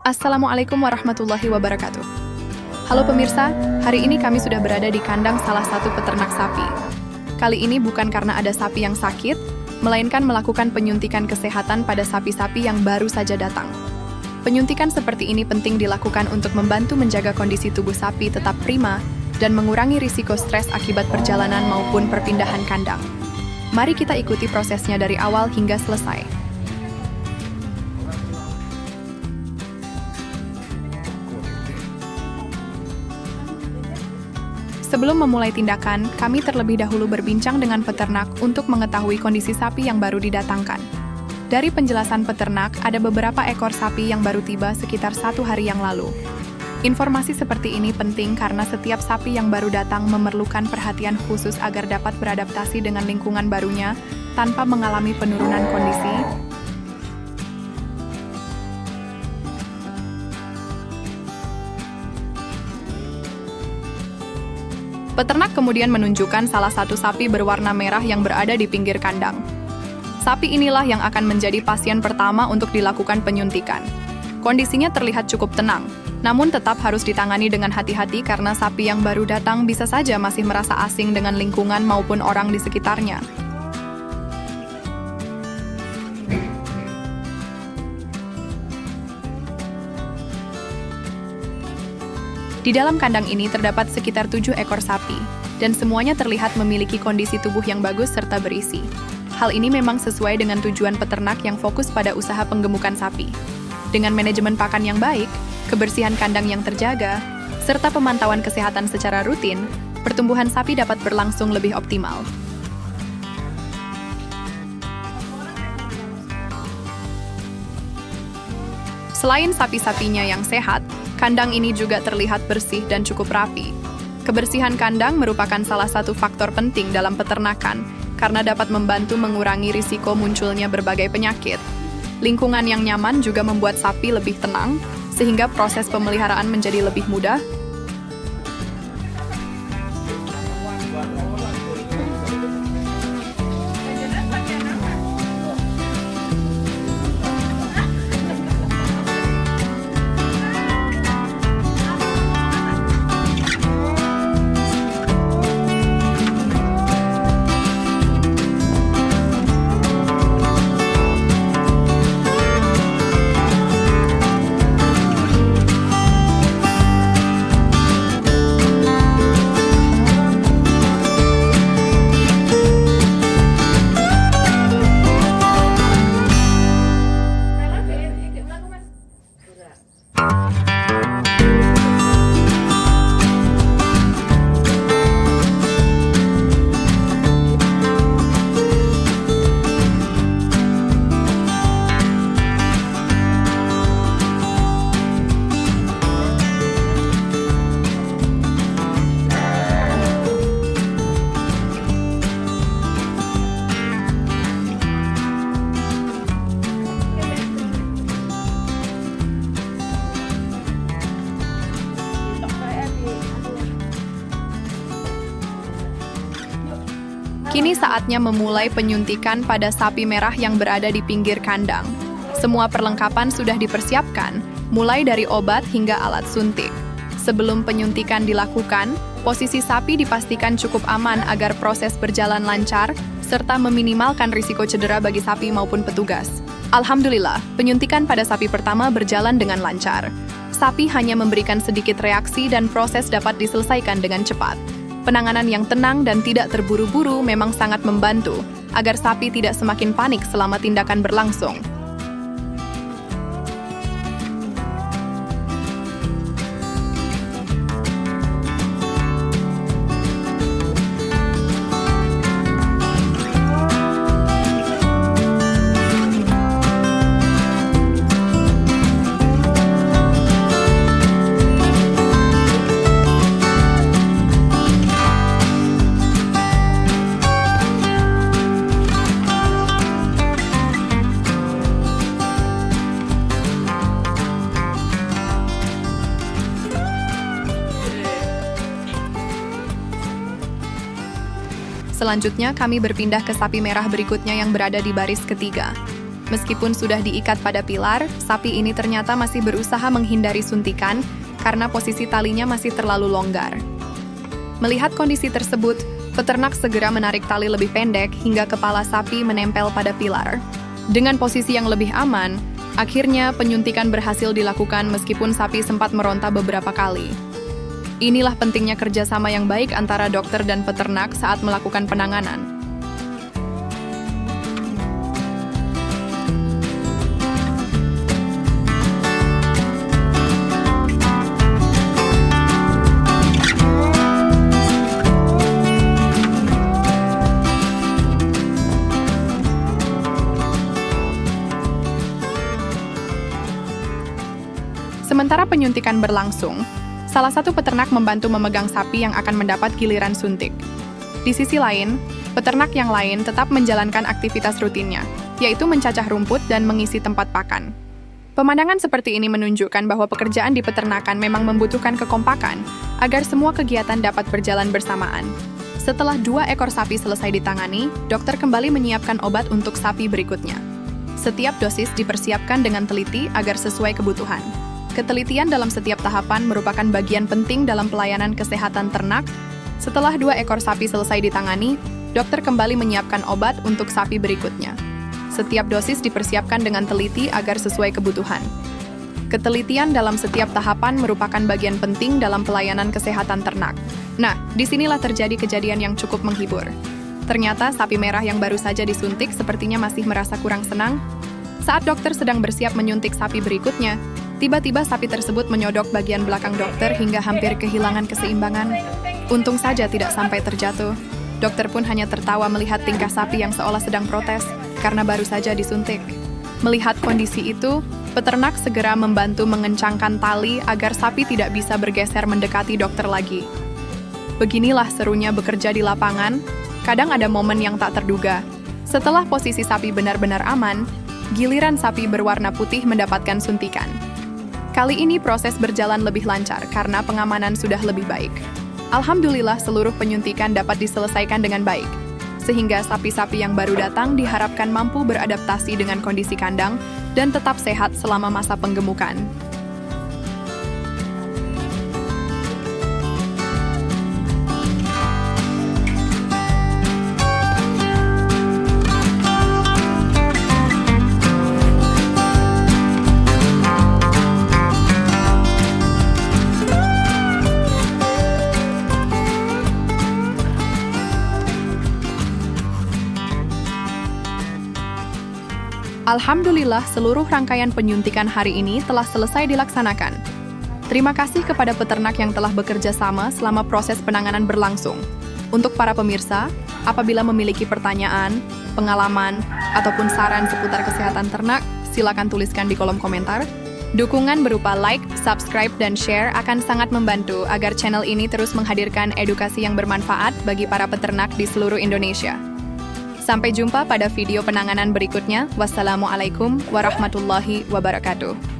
Assalamualaikum warahmatullahi wabarakatuh. Halo pemirsa, hari ini kami sudah berada di kandang salah satu peternak sapi. Kali ini bukan karena ada sapi yang sakit, melainkan melakukan penyuntikan kesehatan pada sapi-sapi yang baru saja datang. Penyuntikan seperti ini penting dilakukan untuk membantu menjaga kondisi tubuh sapi tetap prima dan mengurangi risiko stres akibat perjalanan maupun perpindahan kandang. Mari kita ikuti prosesnya dari awal hingga selesai. Sebelum memulai tindakan, kami terlebih dahulu berbincang dengan peternak untuk mengetahui kondisi sapi yang baru didatangkan. Dari penjelasan peternak, ada beberapa ekor sapi yang baru tiba sekitar 1 hari yang lalu. Informasi seperti ini penting karena setiap sapi yang baru datang memerlukan perhatian khusus agar dapat beradaptasi dengan lingkungan barunya tanpa mengalami penurunan kondisi. Peternak kemudian menunjukkan salah satu sapi berwarna merah yang berada di pinggir kandang. Sapi inilah yang akan menjadi pasien pertama untuk dilakukan penyuntikan. Kondisinya terlihat cukup tenang, namun tetap harus ditangani dengan hati-hati karena sapi yang baru datang bisa saja masih merasa asing dengan lingkungan maupun orang di sekitarnya. Di dalam kandang ini terdapat sekitar 7 ekor sapi, dan semuanya terlihat memiliki kondisi tubuh yang bagus serta berisi. Hal ini memang sesuai dengan tujuan peternak yang fokus pada usaha penggemukan sapi. Dengan manajemen pakan yang baik, kebersihan kandang yang terjaga, serta pemantauan kesehatan secara rutin, pertumbuhan sapi dapat berlangsung lebih optimal. Selain sapi-sapinya yang sehat, kandang ini juga terlihat bersih dan cukup rapi. Kebersihan kandang merupakan salah satu faktor penting dalam peternakan, karena dapat membantu mengurangi risiko munculnya berbagai penyakit. Lingkungan yang nyaman juga membuat sapi lebih tenang, sehingga proses pemeliharaan menjadi lebih mudah. Kini saatnya memulai penyuntikan pada sapi merah yang berada di pinggir kandang. Semua perlengkapan sudah dipersiapkan, mulai dari obat hingga alat suntik. Sebelum penyuntikan dilakukan, posisi sapi dipastikan cukup aman agar proses berjalan lancar, serta meminimalkan risiko cedera bagi sapi maupun petugas. Alhamdulillah, penyuntikan pada sapi pertama berjalan dengan lancar. Sapi hanya memberikan sedikit reaksi dan proses dapat diselesaikan dengan cepat. Penanganan yang tenang dan tidak terburu-buru memang sangat membantu agar sapi tidak semakin panik selama tindakan berlangsung. Selanjutnya, kami berpindah ke sapi merah berikutnya yang berada di baris ketiga. Meskipun sudah diikat pada pilar, sapi ini ternyata masih berusaha menghindari suntikan karena posisi talinya masih terlalu longgar. Melihat kondisi tersebut, peternak segera menarik tali lebih pendek hingga kepala sapi menempel pada pilar. Dengan posisi yang lebih aman, akhirnya penyuntikan berhasil dilakukan meskipun sapi sempat meronta beberapa kali. Inilah pentingnya kerjasama yang baik antara dokter dan peternak saat melakukan penanganan. Sementara penyuntikan berlangsung, salah satu peternak membantu memegang sapi yang akan mendapat giliran suntik. Di sisi lain, peternak yang lain tetap menjalankan aktivitas rutinnya, yaitu mencacah rumput dan mengisi tempat pakan. Pemandangan seperti ini menunjukkan bahwa pekerjaan di peternakan memang membutuhkan kekompakan agar semua kegiatan dapat berjalan bersamaan. Setelah 2 ekor sapi selesai ditangani, dokter kembali menyiapkan obat untuk sapi berikutnya. Setiap dosis dipersiapkan dengan teliti agar sesuai kebutuhan. Ketelitian dalam setiap tahapan merupakan bagian penting dalam pelayanan kesehatan ternak. Setelah 2 ekor sapi selesai ditangani, dokter kembali menyiapkan obat untuk sapi berikutnya. Setiap dosis dipersiapkan dengan teliti agar sesuai kebutuhan. Ketelitian dalam setiap tahapan merupakan bagian penting dalam pelayanan kesehatan ternak. Nah, disinilah terjadi kejadian yang cukup menghibur. Ternyata sapi merah yang baru saja disuntik sepertinya masih merasa kurang senang. Saat dokter sedang bersiap menyuntik sapi berikutnya, tiba-tiba sapi tersebut menyodok bagian belakang dokter hingga hampir kehilangan keseimbangan. Untung saja tidak sampai terjatuh. Dokter pun hanya tertawa melihat tingkah sapi yang seolah sedang protes karena baru saja disuntik. Melihat kondisi itu, peternak segera membantu mengencangkan tali agar sapi tidak bisa bergeser mendekati dokter lagi. Beginilah serunya bekerja di lapangan, kadang ada momen yang tak terduga. Setelah posisi sapi benar-benar aman, giliran sapi berwarna putih mendapatkan suntikan. Kali ini proses berjalan lebih lancar karena pengamanan sudah lebih baik. Alhamdulillah seluruh penyuntikan dapat diselesaikan dengan baik, sehingga sapi-sapi yang baru datang diharapkan mampu beradaptasi dengan kondisi kandang dan tetap sehat selama masa penggemukan. Alhamdulillah, seluruh rangkaian penyuntikan hari ini telah selesai dilaksanakan. Terima kasih kepada peternak yang telah bekerja sama selama proses penanganan berlangsung. Untuk para pemirsa, apabila memiliki pertanyaan, pengalaman, ataupun saran seputar kesehatan ternak, silakan tuliskan di kolom komentar. Dukungan berupa like, subscribe, dan share akan sangat membantu agar channel ini terus menghadirkan edukasi yang bermanfaat bagi para peternak di seluruh Indonesia. Sampai jumpa pada video penanganan berikutnya. Wassalamualaikum warahmatullahi wabarakatuh.